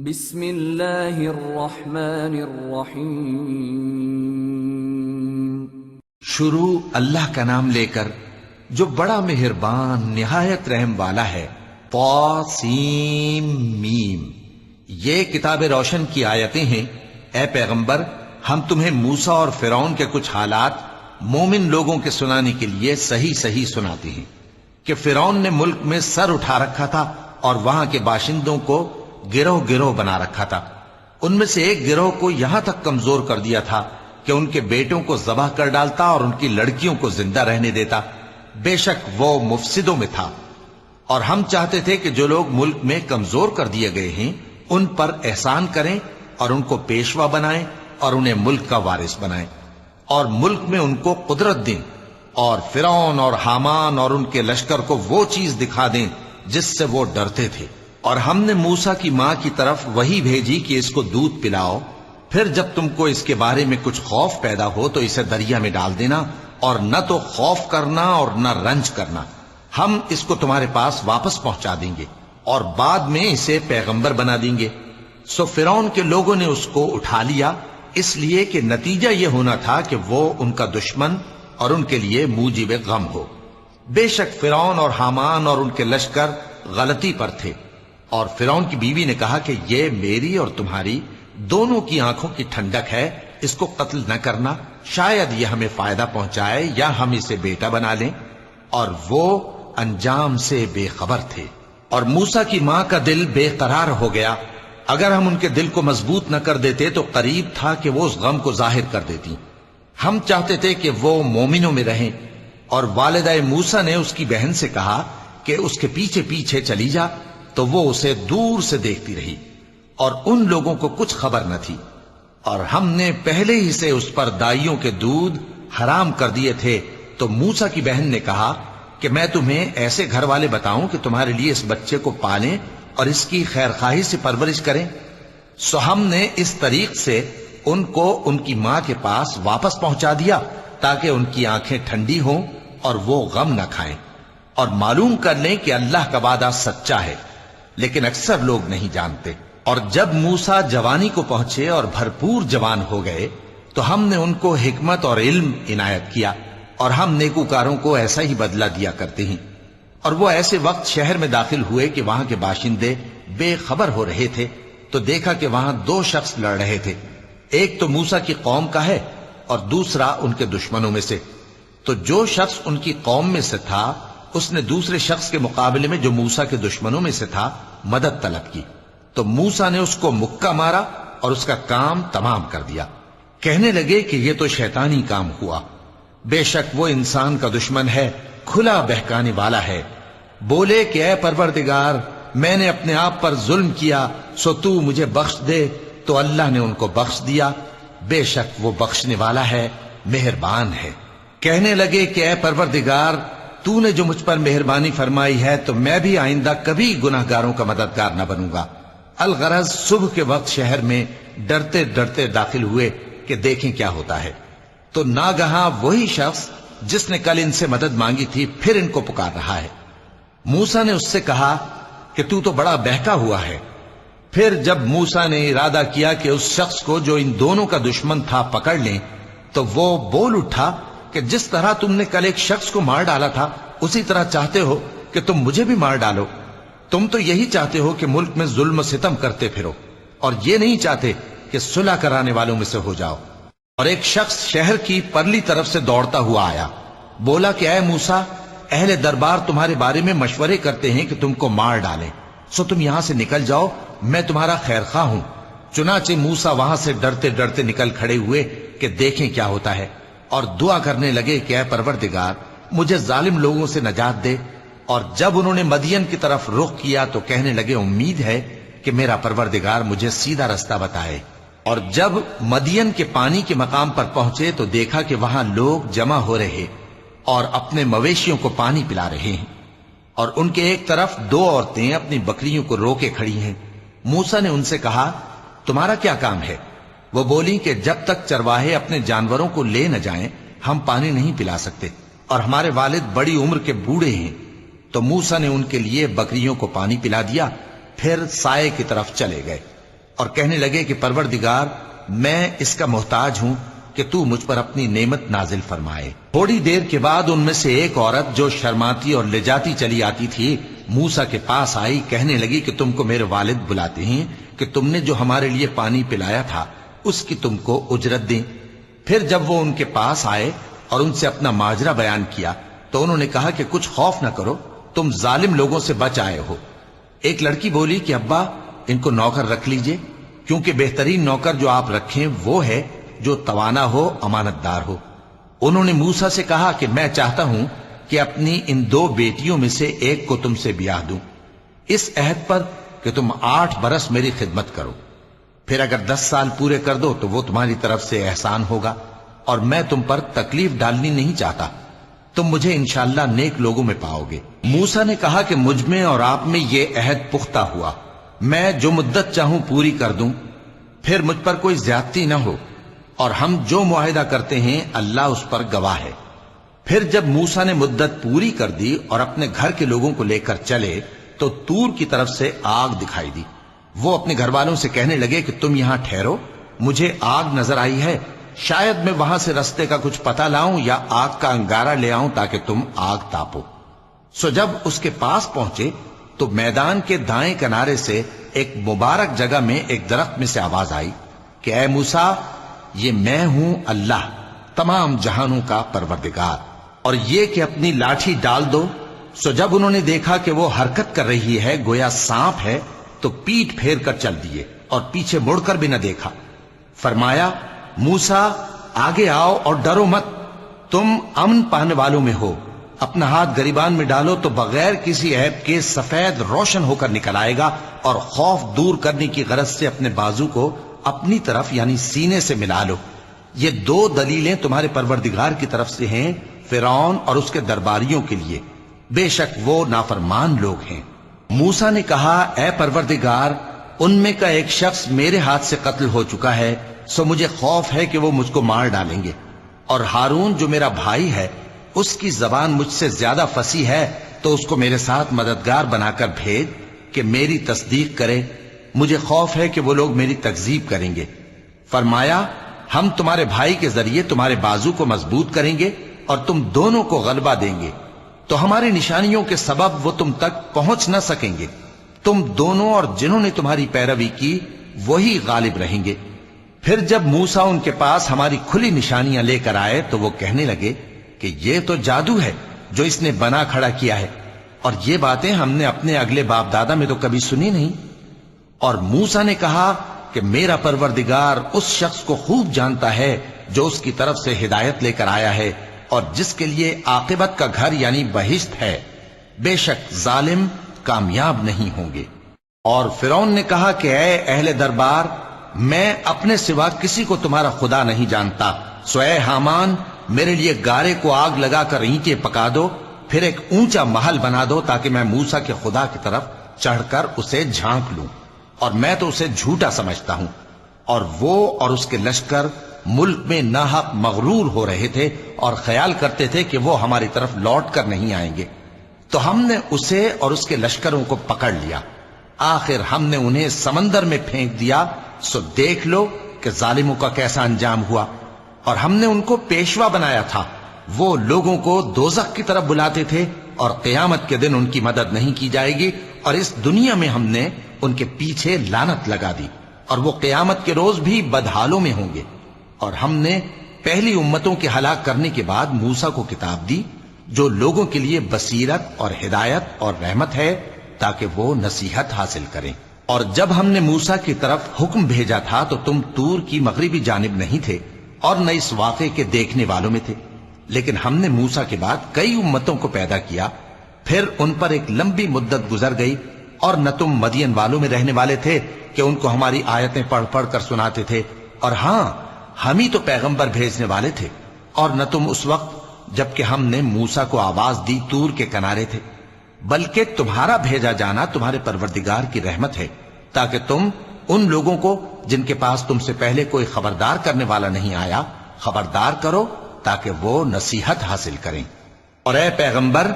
بسم اللہ الرحمن الرحیم۔ شروع اللہ کا نام لے کر جو بڑا مہربان نہایت رحم والا ہے۔ طاسیم میم، یہ کتاب روشن کی آیتیں ہیں۔ اے پیغمبر، ہم تمہیں موسیٰ اور فرعون کے کچھ حالات مومن لوگوں کے سنانے کے لیے صحیح صحیح سناتے ہیں کہ فرعون نے ملک میں سر اٹھا رکھا تھا اور وہاں کے باشندوں کو گروہ گروہ بنا رکھا تھا۔ ان میں سے ایک گروہ کو یہاں تک کمزور کر دیا تھا کہ ان کے بیٹوں کو ذبح کر ڈالتا اور ان کی لڑکیوں کو زندہ رہنے دیتا۔ بے شک وہ مفسدوں میں تھا، اور ہم چاہتے تھے کہ جو لوگ ملک میں کمزور کر دیے گئے ہیں ان پر احسان کریں اور ان کو پیشوا بنائیں اور انہیں ملک کا وارث بنائیں، اور ملک میں ان کو قدرت دیں، اور فرعون اور حامان اور ان کے لشکر کو وہ چیز دکھا دیں جس سے وہ ڈرتے تھے۔ اور ہم نے موسیٰ کی ماں کی طرف وحی بھیجی کہ اس کو دودھ پلاؤ، پھر جب تم کو اس کے بارے میں کچھ خوف پیدا ہو تو اسے دریا میں ڈال دینا، اور نہ تو خوف کرنا اور نہ رنج کرنا، ہم اس کو تمہارے پاس واپس پہنچا دیں گے اور بعد میں اسے پیغمبر بنا دیں گے۔ سو فرعون کے لوگوں نے اس کو اٹھا لیا، اس لیے کہ نتیجہ یہ ہونا تھا کہ وہ ان کا دشمن اور ان کے لیے موجب غم ہو۔ بے شک فرعون اور حامان اور ان کے لشکر غلطی پر تھے، اور فرعون کی بیوی نے کہا کہ یہ میری اور تمہاری دونوں کی آنکھوں کی ٹھنڈک ہے، اس کو قتل نہ کرنا، شاید یہ ہمیں فائدہ پہنچائے یا ہم اسے بیٹا بنا لیں۔ اور وہ انجام سے بے خبر تھے۔ اور موسیٰ کی ماں کا دل بے قرار ہو گیا، اگر ہم ان کے دل کو مضبوط نہ کر دیتے تو قریب تھا کہ وہ اس غم کو ظاہر کر دیتی۔ ہم چاہتے تھے کہ وہ مومنوں میں رہیں، اور والدہ موسیٰ نے اس کی بہن سے کہا کہ اس کے پیچھے پیچھے چلی جا، تو وہ اسے دور سے دیکھتی رہی، اور ان لوگوں کو کچھ خبر نہ تھی۔ اور ہم نے پہلے ہی سے اس پر دائیوں کے دودھ حرام کر دیے تھے۔ تو موسیٰ کی بہن نے کہا کہ میں تمہیں ایسے گھر والے بتاؤں کہ تمہارے لیے اس بچے کو پالیں اور اس کی خیرخواہی سے پرورش کریں۔ سو ہم نے اس طریق سے ان کو ان کی ماں کے پاس واپس پہنچا دیا تاکہ ان کی آنکھیں ٹھنڈی ہوں اور وہ غم نہ کھائیں، اور معلوم کر لیں کہ اللہ کا وعدہ سچا ہے، لیکن اکثر لوگ نہیں جانتے۔ اور جب موسیٰ جوانی کو پہنچے اور بھرپور جوان ہو گئے تو ہم نے ان کو حکمت اور علم عنایت کیا، اور ہم نیکوکاروں کو ایسا ہی بدلہ دیا کرتے ہیں۔ اور وہ ایسے وقت شہر میں داخل ہوئے کہ وہاں کے باشندے بے خبر ہو رہے تھے، تو دیکھا کہ وہاں دو شخص لڑ رہے تھے، ایک تو موسیٰ کی قوم کا ہے اور دوسرا ان کے دشمنوں میں سے۔ تو جو شخص ان کی قوم میں سے تھا اس نے دوسرے شخص کے مقابلے میں جو موسیٰ کے دشمنوں میں سے تھا مدد طلب کی، تو موسیٰ نے اس کو مکہ مارا اور اس کا کام تمام کر دیا۔ کہنے لگے کہ یہ تو شیطانی کام ہوا، بے شک وہ انسان کا دشمن ہے، کھلا بہکانے والا ہے۔ بولے کہ اے پروردگار، میں نے اپنے آپ پر ظلم کیا، سو تو مجھے بخش دے، تو اللہ نے ان کو بخش دیا، بے شک وہ بخشنے والا ہے، مہربان ہے۔ کہنے لگے کہ اے پروردگار، تو نے جو مجھ پر مہربانی فرمائی ہے تو میں بھی آئندہ کبھی گناہ گاروں کا مددگار نہ بنوں گا۔ الغرض صبح کے وقت شہر میں ڈرتے ڈرتے داخل ہوئے کہ دیکھیں کیا ہوتا ہے، تو ناگہاں وہی شخص جس نے کل ان سے مدد مانگی تھی پھر ان کو پکار رہا ہے۔ موسیٰ نے اس سے کہا کہ تو بڑا بہکا ہوا ہے۔ پھر جب موسیٰ نے ارادہ کیا کہ اس شخص کو جو ان دونوں کا دشمن تھا پکڑ لیں، تو وہ بول اٹھا کہ جس طرح تم نے کل ایک شخص کو مار ڈالا تھا اسی طرح چاہتے ہو کہ تم مجھے بھی مار ڈالو۔ تم تو یہی چاہتے ہو کہ ملک میں ظلم و ستم کرتے پھرو، اور یہ نہیں چاہتے کہ صلح کرانے والوں میں سے ہو جاؤ۔ اور ایک شخص شہر کی پرلی طرف سے دوڑتا ہوا آیا، بولا کہ اے موسیٰ، اہل دربار تمہارے بارے میں مشورے کرتے ہیں کہ تم کو مار ڈالیں، سو تم یہاں سے نکل جاؤ، میں تمہارا خیر خواہ ہوں۔ چنانچہ موسیٰ وہاں سے ڈرتے ڈرتے نکل کھڑے ہوئے کہ دیکھیں کیا ہوتا ہے، اور دعا کرنے لگے کہ اے پروردگار، مجھے ظالم لوگوں سے نجات دے۔ اور جب انہوں نے مدین کی طرف رخ کیا تو کہنے لگے امید ہے کہ میرا پروردگار مجھے سیدھا رستہ بتائے۔ اور جب مدین کے پانی کے مقام پر پہنچے تو دیکھا کہ وہاں لوگ جمع ہو رہے اور اپنے مویشیوں کو پانی پلا رہے ہیں، اور ان کے ایک طرف دو عورتیں اپنی بکریوں کو روکے کھڑی ہیں۔ موسیٰ نے ان سے کہا تمہارا کیا کام ہے؟ وہ بولی کہ جب تک چرواہے اپنے جانوروں کو لے نہ جائیں ہم پانی نہیں پلا سکتے، اور ہمارے والد بڑی عمر کے بوڑھے ہیں۔ تو موسیٰ نے ان کے لیے بکریوں کو پانی پلا دیا، پھر سائے کی طرف چلے گئے۔ اور کہنے لگے کہ پروردگار میں اس کا محتاج ہوں کہ تو مجھ پر اپنی نعمت نازل فرمائے۔ تھوڑی دیر کے بعد ان میں سے ایک عورت جو شرماتی اور لجاتی چلی آتی تھی موسیٰ کے پاس آئی، کہنے لگی کہ تم کو میرے والد بلاتے ہیں کہ تم نے جو ہمارے لیے پانی پلایا تھا اس کی تم کو اجرت دیں۔ پھر جب وہ ان کے پاس آئے اور ان سے اپنا ماجرا بیان کیا تو انہوں نے کہا کہ کچھ خوف نہ کرو، تم ظالم لوگوں سے بچ آئے ہو۔ ایک لڑکی بولی کہ ابا ان کو نوکر رکھ لیجئے، کیونکہ بہترین نوکر جو آپ رکھیں وہ ہے جو توانا ہو، امانت دار ہو۔ انہوں نے موسیٰ سے کہا کہ میں چاہتا ہوں کہ اپنی ان 2 بیٹیوں میں سے ایک کو تم سے بیاہ دوں، اس عہد پر کہ تم 8 برس میری خدمت کرو، پھر اگر 10 سال پورے کر دو تو وہ تمہاری طرف سے احسان ہوگا، اور میں تم پر تکلیف ڈالنی نہیں چاہتا، تم مجھے انشاءاللہ نیک لوگوں میں پاؤ گے۔ موسیٰ نے کہا کہ مجھ میں اور آپ میں یہ عہد پختہ ہوا، میں جو مدت چاہوں پوری کر دوں، پھر مجھ پر کوئی زیادتی نہ ہو، اور ہم جو معاہدہ کرتے ہیں اللہ اس پر گواہ ہے۔ پھر جب موسیٰ نے مدت پوری کر دی اور اپنے گھر کے لوگوں کو لے کر چلے تو طور کی طرف سے آگ دکھائی دی۔ وہ اپنے گھر والوں سے کہنے لگے کہ تم یہاں ٹھہرو، مجھے آگ نظر آئی ہے، شاید میں وہاں سے رستے کا کچھ پتہ لاؤں یا آگ کا انگارہ لے آؤں تاکہ تم آگ تاپو۔ سو جب اس کے پاس پہنچے تو میدان کے دائیں کنارے سے ایک مبارک جگہ میں ایک درخت میں سے آواز آئی کہ اے موسیٰ، یہ میں ہوں اللہ، تمام جہانوں کا پروردگار، اور یہ کہ اپنی لاٹھی ڈال دو۔ سو جب انہوں نے دیکھا کہ وہ حرکت کر رہی ہے گویا سانپ ہے تو پیٹ پھیر کر چل دیے اور پیچھے مڑ کر بھی نہ دیکھا۔ فرمایا موسیٰ آگے آؤ اور ڈرو مت، تم امن پانے والوں میں ہو، اپنا ہاتھ گریبان میں ڈالو تو بغیر کسی عیب کے سفید روشن ہو کر نکل آئے گا، اور خوف دور کرنے کی غرض سے اپنے بازو کو اپنی طرف یعنی سینے سے ملا لو۔ یہ 2 دلیلیں تمہارے پروردگار کی طرف سے ہیں فرعون اور اس کے درباریوں کے لیے، بے شک وہ نافرمان لوگ ہیں۔ موسیٰ نے کہا اے پروردگار، ان میں کا ایک شخص میرے ہاتھ سے قتل ہو چکا ہے، سو مجھے خوف ہے کہ وہ مجھ کو مار ڈالیں گے، اور ہارون جو میرا بھائی ہے اس کی زبان مجھ سے زیادہ فصیح ہے، تو اس کو میرے ساتھ مددگار بنا کر بھیج کہ میری تصدیق کرے، مجھے خوف ہے کہ وہ لوگ میری تکذیب کریں گے۔ فرمایا ہم تمہارے بھائی کے ذریعے تمہارے بازو کو مضبوط کریں گے اور تم دونوں کو غلبہ دیں گے، تو ہماری نشانیوں کے سبب وہ تم تک پہنچ نہ سکیں گے، تم دونوں اور جنہوں نے تمہاری پیروی کی وہی غالب رہیں گے۔ پھر جب موسیٰ ان کے پاس ہماری کھلی نشانیاں لے کر آئے تو وہ کہنے لگے کہ یہ تو جادو ہے جو اس نے بنا کھڑا کیا ہے، اور یہ باتیں ہم نے اپنے اگلے باپ دادا میں تو کبھی سنی نہیں۔ اور موسیٰ نے کہا کہ میرا پروردگار اس شخص کو خوب جانتا ہے جو اس کی طرف سے ہدایت لے کر آیا ہے اور جس کے لیے عاقبت کا گھر یعنی بہشت ہے، بے شک ظالم کامیاب نہیں ہوں گے۔ اور فرعون نے کہا کہ اے اہل دربار، میں اپنے سوا کسی کو تمہارا خدا نہیں جانتا، سو اے حامان میرے لیے گارے کو آگ لگا کر اینٹیں پکا دو، پھر ایک اونچا محل بنا دو تاکہ میں موسیٰ کے خدا کی طرف چڑھ کر اسے جھانک لوں، اور میں تو اسے جھوٹا سمجھتا ہوں۔ اور وہ اور اس کے لشکر ملک میں ناحق مغرور ہو رہے تھے اور خیال کرتے تھے کہ وہ ہماری طرف لوٹ کر نہیں آئیں گے، تو ہم نے اسے اور اس کے لشکروں کو پکڑ لیا، آخر ہم نے انہیں سمندر میں پھینک دیا، سو دیکھ لو کہ ظالموں کا کیسا انجام ہوا۔ اور ہم نے ان کو پیشوا بنایا تھا، وہ لوگوں کو دوزخ کی طرف بلاتے تھے، اور قیامت کے دن ان کی مدد نہیں کی جائے گی، اور اس دنیا میں ہم نے ان کے پیچھے لعنت لگا دی، اور وہ قیامت کے روز بھی بدحالوں میں ہوں گے۔ اور ہم نے پہلی امتوں کے ہلاک کرنے کے بعد موسیٰ کو کتاب دی جو لوگوں کے لیے بصیرت اور ہدایت اور رحمت ہے تاکہ وہ نصیحت حاصل کریں۔ اور جب ہم نے موسیٰ کی طرف حکم بھیجا تھا تو تم طور کی مغربی جانب نہیں تھے اور نہ اس واقعے کے دیکھنے والوں میں تھے، لیکن ہم نے موسیٰ کے بعد کئی امتوں کو پیدا کیا، پھر ان پر ایک لمبی مدت گزر گئی، اور نہ تم مدین والوں میں رہنے والے تھے کہ ان کو ہماری آیتیں پڑھ پڑھ کر سناتے تھے، اور ہاں ہم ہی تو پیغمبر بھیجنے والے تھے، اور نہ تم اس وقت جبکہ ہم نے موسیٰ کو آواز دی طور کے کنارے تھے، بلکہ تمہارا بھیجا جانا تمہارے پروردگار کی رحمت ہے تاکہ تم ان لوگوں کو جن کے پاس تم سے پہلے کوئی خبردار کرنے والا نہیں آیا خبردار کرو تاکہ وہ نصیحت حاصل کریں۔ اور اے پیغمبر،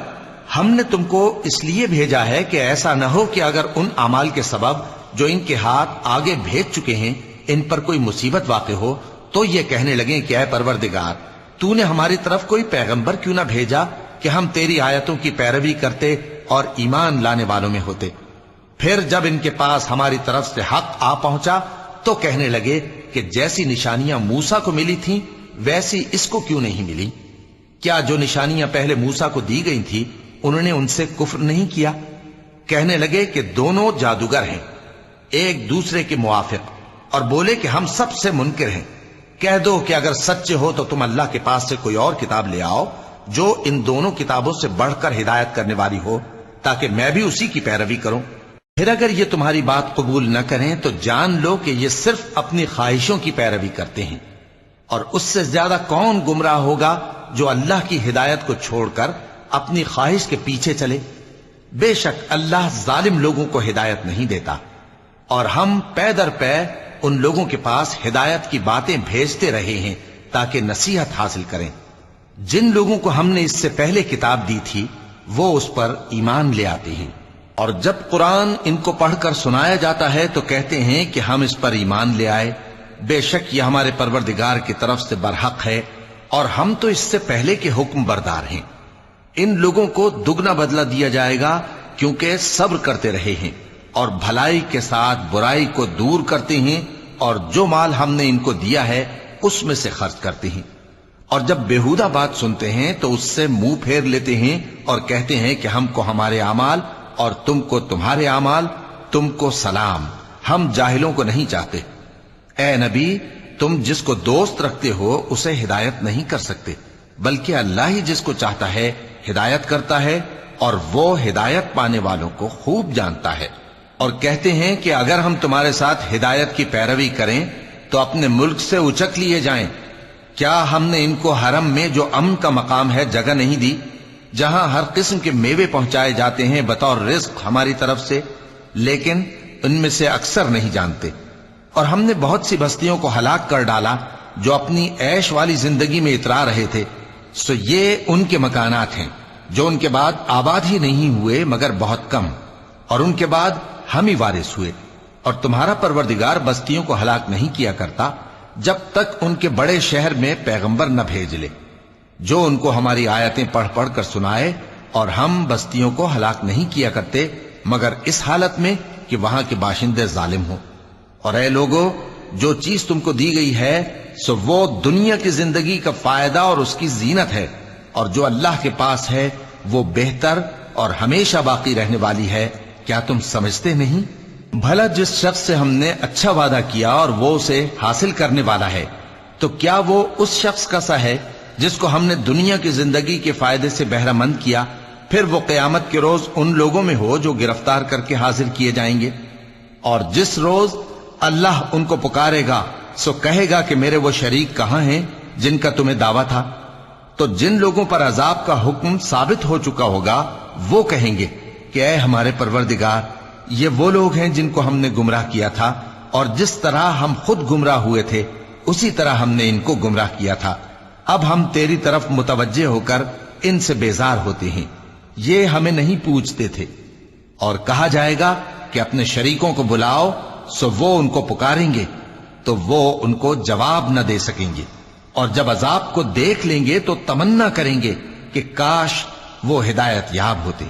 ہم نے تم کو اس لیے بھیجا ہے کہ ایسا نہ ہو کہ اگر ان اعمال کے سبب جو ان کے ہاتھ آگے بھیج چکے ہیں ان پر کوئی مصیبت واقع ہو تو یہ کہنے لگیں کہ اے پروردگار تو نے ہماری طرف کوئی پیغمبر کیوں نہ بھیجا کہ ہم تیری آیتوں کی پیروی کرتے اور ایمان لانے والوں میں ہوتے۔ پھر جب ان کے پاس ہماری طرف سے حق آ پہنچا تو کہنے لگے کہ جیسی نشانیاں موسیٰ کو ملی تھیں ویسی اس کو کیوں نہیں ملی؟ کیا جو نشانیاں پہلے موسیٰ کو دی گئی تھی انہوں نے ان سے کفر نہیں کیا؟ کہنے لگے کہ دونوں جادوگر ہیں ایک دوسرے کے موافق، اور بولے کہ ہم سب سے منکر ہیں۔ کہہ دو کہ اگر سچے ہو تو تم اللہ کے پاس سے کوئی اور کتاب لے آؤ جو ان دونوں کتابوں سے بڑھ کر ہدایت کرنے والی ہو تاکہ میں بھی اسی کی پیروی کروں۔ پھر اگر یہ تمہاری بات قبول نہ کریں تو جان لو کہ یہ صرف اپنی خواہشوں کی پیروی کرتے ہیں، اور اس سے زیادہ کون گمراہ ہوگا جو اللہ کی ہدایت کو چھوڑ کر اپنی خواہش کے پیچھے چلے۔ بے شک اللہ ظالم لوگوں کو ہدایت نہیں دیتا، اور ہم پے در پے ان لوگوں کے پاس ہدایت کی باتیں بھیجتے رہے ہیں تاکہ نصیحت حاصل کریں۔ جن لوگوں کو ہم نے اس سے پہلے کتاب دی تھی وہ اس پر ایمان لے آتے ہیں، اور جب قرآن ان کو پڑھ کر سنایا جاتا ہے تو کہتے ہیں کہ ہم اس پر ایمان لے آئے۔ بے شک یہ ہمارے پروردگار کی طرف سے برحق ہے اور ہم تو اس سے پہلے کے حکم بردار ہیں۔ ان لوگوں کو دگنا بدلہ دیا جائے گا کیونکہ صبر کرتے رہے ہیں اور بھلائی کے ساتھ برائی کو دور کرتے ہیں، اور جو مال ہم نے ان کو دیا ہے اس میں سے خرچ کرتے ہیں، اور جب بیہودہ بات سنتے ہیں تو اس سے منہ پھیر لیتے ہیں اور کہتے ہیں کہ ہم کو ہمارے اعمال اور تم کو تمہارے اعمال، تم کو سلام، ہم جاہلوں کو نہیں چاہتے۔ اے نبی تم جس کو دوست رکھتے ہو اسے ہدایت نہیں کر سکتے، بلکہ اللہ ہی جس کو چاہتا ہے ہدایت کرتا ہے، اور وہ ہدایت پانے والوں کو خوب جانتا ہے۔ اور کہتے ہیں کہ اگر ہم تمہارے ساتھ ہدایت کی پیروی کریں تو اپنے ملک سے اچک لیے جائیں۔ کیا ہم نے ان کو حرم میں جو امن کا مقام ہے جگہ نہیں دی، جہاں ہر قسم کے میوے پہنچائے جاتے ہیں بطور رزق ہماری طرف سے؟ لیکن ان میں سے اکثر نہیں جانتے۔ اور ہم نے بہت سی بستیوں کو ہلاک کر ڈالا جو اپنی عیش والی زندگی میں اترا رہے تھے، سو یہ ان کے مکانات ہیں جو ان کے بعد آباد ہی نہیں ہوئے مگر بہت کم، اور ان کے بعد ہم ہی وارث ہوئے۔ اور تمہارا پروردگار بستیوں کو ہلاک نہیں کیا کرتا جب تک ان کے بڑے شہر میں پیغمبر نہ بھیج لے جو ان کو ہماری آیتیں پڑھ پڑھ کر سنائے، اور ہم بستیوں کو ہلاک نہیں کیا کرتے مگر اس حالت میں کہ وہاں کے باشندے ظالم ہوں۔ اور اے لوگو جو چیز تم کو دی گئی ہے سو وہ دنیا کی زندگی کا فائدہ اور اس کی زینت ہے، اور جو اللہ کے پاس ہے وہ بہتر اور ہمیشہ باقی رہنے والی ہے۔ کیا تم سمجھتے نہیں؟ بھلا جس شخص سے ہم نے اچھا وعدہ کیا اور وہ اسے حاصل کرنے والا ہے تو کیا وہ اس شخص کا سا ہے جس کو ہم نے دنیا کی زندگی کے فائدے سے بہرہ مند کیا، پھر وہ قیامت کے روز ان لوگوں میں ہو جو گرفتار کر کے حاضر کیے جائیں گے؟ اور جس روز اللہ ان کو پکارے گا سو کہے گا کہ میرے وہ شریک کہاں ہیں جن کا تمہیں دعویٰ تھا؟ تو جن لوگوں پر عذاب کا حکم ثابت ہو چکا ہوگا وہ کہیں گے کہ اے ہمارے پروردگار، یہ وہ لوگ ہیں جن کو ہم نے گمراہ کیا تھا، اور جس طرح ہم خود گمراہ ہوئے تھے اسی طرح ہم نے ان کو گمراہ کیا تھا۔ اب ہم تیری طرف متوجہ ہو کر ان سے بیزار ہوتے ہیں، یہ ہمیں نہیں پوچھتے تھے۔ اور کہا جائے گا کہ اپنے شریکوں کو بلاؤ، سو وہ ان کو پکاریں گے تو وہ ان کو جواب نہ دے سکیں گے، اور جب عذاب کو دیکھ لیں گے تو تمنا کریں گے کہ کاش وہ ہدایت یاب ہوتے۔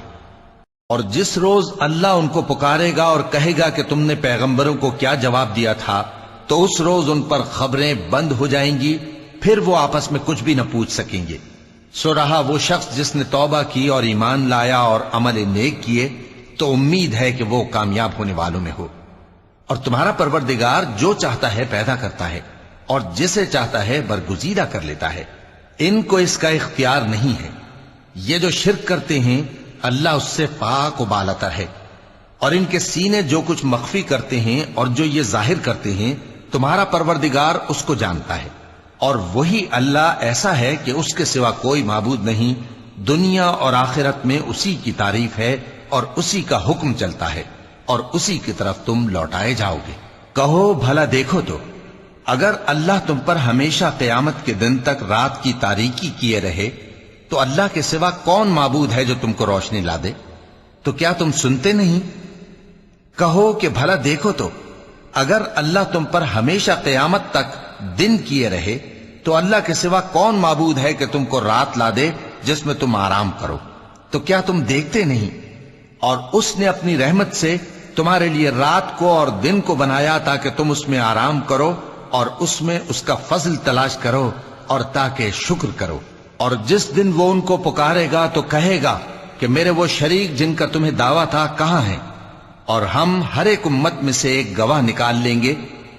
اور جس روز اللہ ان کو پکارے گا اور کہے گا کہ تم نے پیغمبروں کو کیا جواب دیا تھا، تو اس روز ان پر خبریں بند ہو جائیں گی، پھر وہ آپس میں کچھ بھی نہ پوچھ سکیں گے۔ سو رہا وہ شخص جس نے توبہ کی اور ایمان لایا اور عمل نیک کیے تو امید ہے کہ وہ کامیاب ہونے والوں میں ہو۔ اور تمہارا پروردگار جو چاہتا ہے پیدا کرتا ہے اور جسے چاہتا ہے برگزیدہ کر لیتا ہے، ان کو اس کا اختیار نہیں ہے۔ یہ جو شرک کرتے ہیں اللہ اس سے پاک و بالاتر ہے، اور ان کے سینے جو کچھ مخفی کرتے ہیں اور جو یہ ظاہر کرتے ہیں تمہارا پروردگار اس کو جانتا ہے۔ اور وہی اللہ ایسا ہے کہ اس کے سوا کوئی معبود نہیں، دنیا اور آخرت میں اسی کی تعریف ہے اور اسی کا حکم چلتا ہے، اور اسی کی طرف تم لوٹائے جاؤ گے۔ کہو بھلا دیکھو تو اگر اللہ تم پر ہمیشہ قیامت کے دن تک رات کی تاریکی کیے رہے تو اللہ کے سوا کون معبود ہے جو تم کو روشنی لا دے؟ تو کیا تم سنتے نہیں؟ کہو کہ بھلا دیکھو تو اگر اللہ تم پر ہمیشہ قیامت تک دن کیے رہے تو اللہ کے سوا کون معبود ہے کہ تم کو رات لا دے جس میں تم آرام کرو؟ تو کیا تم دیکھتے نہیں؟ اور اس نے اپنی رحمت سے تمہارے لیے رات کو اور دن کو بنایا تاکہ تم اس میں آرام کرو اور اس میں اس کا فضل تلاش کرو اور تاکہ شکر کرو۔ اور جس دن وہ ان کو پکارے گا تو کہے گا کہ میرے وہ شریک جن کا تمہیں دعویٰ تھا کہاں ہیں؟ اور ہم ہر ایک امت میں سے ایک گواہ نکال لیں گے،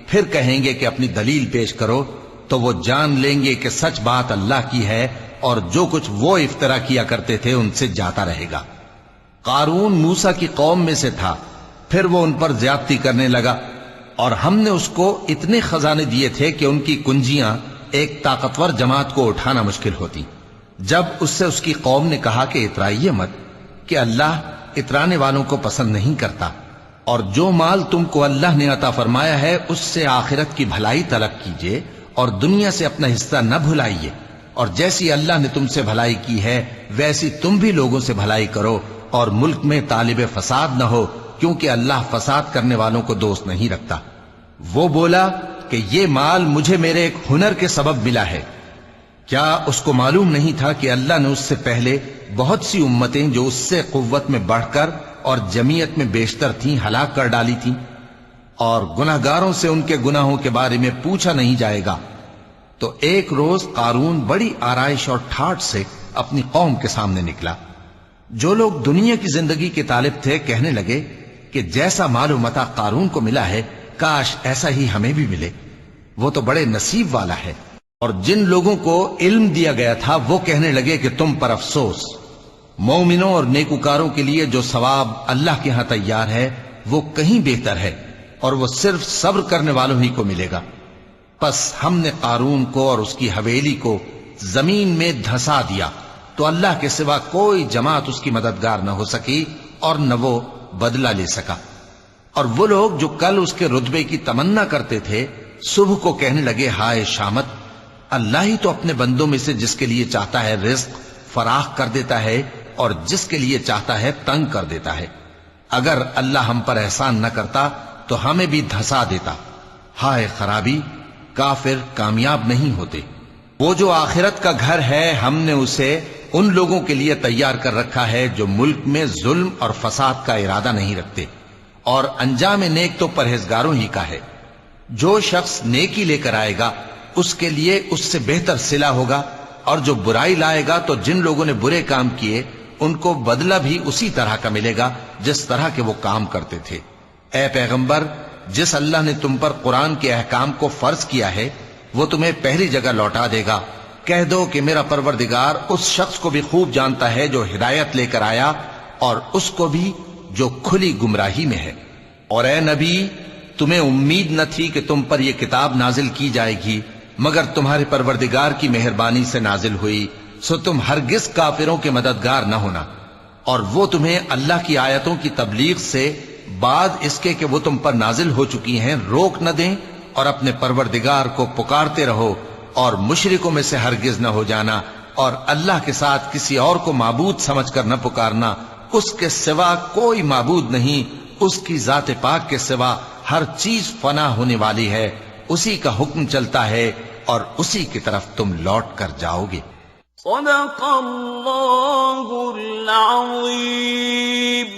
پھر کہیں گے کہ اپنی دلیل پیش کرو، تو وہ جان لیں گے کہ سچ بات اللہ کی ہے اور جو کچھ وہ افطرا کیا کرتے تھے ان سے جاتا رہے گا۔ قارون موسیٰ کی قوم میں سے تھا، پھر وہ ان پر زیادتی کرنے لگا، اور ہم نے اس کو اتنے خزانے دیے تھے کہ ان کی کنجیاں ایک طاقتور جماعت کو اٹھانا مشکل ہوتی۔ جب اس سے اس کی قوم نے کہا کہ اترائیے مت، کہ اللہ اترانے والوں کو پسند نہیں کرتا، اور جو مال تم کو اللہ نے عطا فرمایا ہے اس سے آخرت کی بھلائی طلب کیجئے اور دنیا سے اپنا حصہ نہ بھلائیے، اور جیسی اللہ نے تم سے بھلائی کی ہے ویسی تم بھی لوگوں سے بھلائی کرو، اور ملک میں طالب فساد نہ ہو، کیونکہ اللہ فساد کرنے والوں کو دوست نہیں رکھتا۔ وہ بولا کہ یہ مال مجھے میرے ایک ہنر کے سبب ملا ہے۔ کیا اس کو معلوم نہیں تھا کہ اللہ نے اس سے پہلے بہت سی امتیں جو اس سے قوت میں بڑھ کر اور جمعیت میں بیشتر تھیں ہلاک کر ڈالی تھیں، اور گناہگاروں سے ان کے گناہوں کے بارے میں پوچھا نہیں جائے گا؟ تو ایک روز قارون بڑی آرائش اور ٹھاٹ سے اپنی قوم کے سامنے نکلا۔ جو لوگ دنیا کی زندگی کے طالب تھے کہنے لگے کہ جیسا مال و متاع قارون کو ملا ہے کاش ایسا ہی ہمیں بھی ملے، وہ تو بڑے نصیب والا ہے۔ اور جن لوگوں کو علم دیا گیا تھا وہ کہنے لگے کہ تم پر افسوس، مومنوں اور نیکوکاروں کے لیے جو ثواب اللہ کے ہاں تیار ہے وہ کہیں بہتر ہے، اور وہ صرف صبر کرنے والوں ہی کو ملے گا۔ پس ہم نے قارون کو اور اس کی حویلی کو زمین میں دھسا دیا، تو اللہ کے سوا کوئی جماعت اس کی مددگار نہ ہو سکی اور نہ وہ بدلہ لے سکا۔ اور وہ لوگ جو کل اس کے رتبے کی تمنا کرتے تھے صبح کو کہنے لگے ہائے شامت، اللہ ہی تو اپنے بندوں میں سے جس کے لیے چاہتا ہے رزق فراخ کر دیتا ہے اور جس کے لیے چاہتا ہے تنگ کر دیتا ہے۔ اگر اللہ ہم پر احسان نہ کرتا تو ہمیں بھی دھسا دیتا۔ ہائے خرابی، کافر کامیاب نہیں ہوتے۔ وہ جو آخرت کا گھر ہے ہم نے اسے ان لوگوں کے لیے تیار کر رکھا ہے جو ملک میں ظلم اور فساد کا ارادہ نہیں رکھتے، اور انجام نیک تو پرہیزگاروں ہی کا ہے۔ جو شخص نیکی لے کر آئے گا اس کے لیے اس سے بہتر صلہ ہوگا، اور جو برائی لائے گا تو جن لوگوں نے برے کام کیے ان کو بدلہ بھی اسی طرح کا ملے گا جس طرح کے وہ کام کرتے تھے۔ اے پیغمبر، جس اللہ نے تم پر قرآن کے احکام کو فرض کیا ہے وہ تمہیں پہلی جگہ لوٹا دے گا۔ کہہ دو کہ میرا پروردگار اس شخص کو بھی خوب جانتا ہے جو ہدایت لے کر آیا اور اس کو بھی جو کھلی گمراہی میں ہے۔ اور اے نبی، تمہیں امید نہ تھی کہ تم پر یہ کتاب نازل کی جائے گی مگر تمہارے پروردگار کی مہربانی سے نازل ہوئی، سو تم ہرگز کافروں کے مددگار نہ ہونا، اور وہ تمہیں اللہ کی آیتوں کی تبلیغ سے بعد اس کے کہ وہ تم پر نازل ہو چکی ہیں روک نہ دیں، اور اپنے پروردگار کو پکارتے رہو اور مشرکوں میں سے ہرگز نہ ہو جانا، اور اللہ کے ساتھ کسی اور کو معبود سمجھ کر نہ پکارنا۔ اس کے سوا کوئی معبود نہیں، اس کی ذات پاک کے سوا ہر چیز فنا ہونے والی ہے، اسی کا حکم چلتا ہے اور اسی کی طرف تم لوٹ کر جاؤ گے۔ صدق اللہ العظیم۔